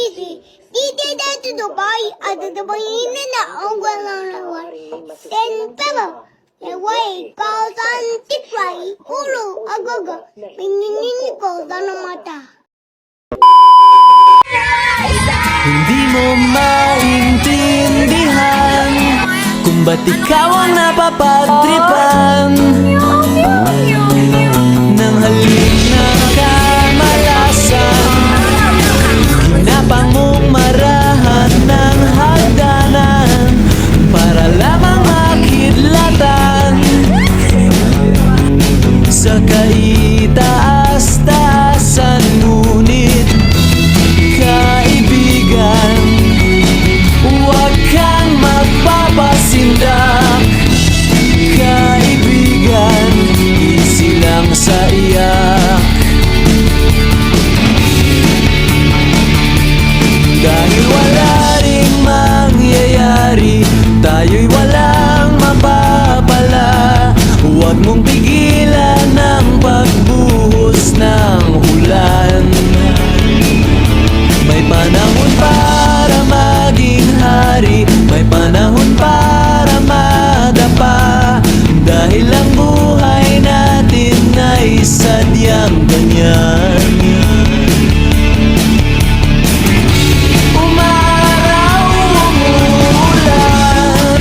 easy. Dito to Dubai, at the Dubai na ang walang lawan. Then pebble, the way goes on tipway, ulo, agaga, pininin ko na mata. Hindi mo maintindihan kung ba't ikaw ang napapagtripan ng halik na kamalasan. Hinapang mong marahan ng hagdanan para lamang makidlatan sa kaitaas-taasan. Ngunit kaibigan, huwag kang magpapasindak. Kaibigan, easy lang sa iyak. Dahil wala ring mangyayari, tayo'y walang mapapala. Huwag mong pigilan ang pagbuhos ng ulan. May panahon para maging hari, may panahon para madapa. Dahil ang buhay natin ay sadyang ganyan. Umaraw, umuulan.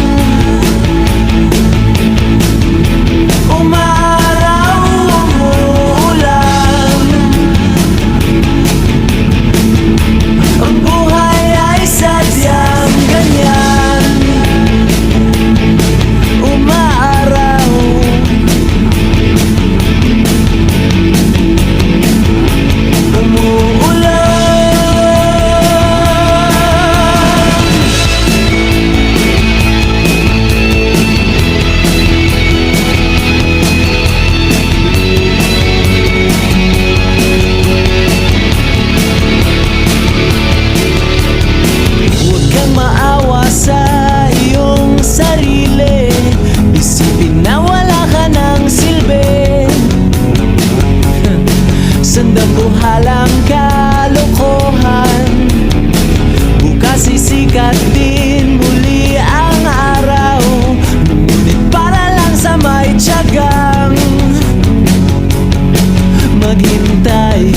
Umaraw, umuulan. Ang buhay ay sadyang ganyan. Umaaraw, huwag kang maawa sa iyong sarili. Isipin na wala ka ng silbi. Sandabuhalang kalokohan, bukas sisikat din muli ang araw. Ngunit para lang sa may tiyagang maghintay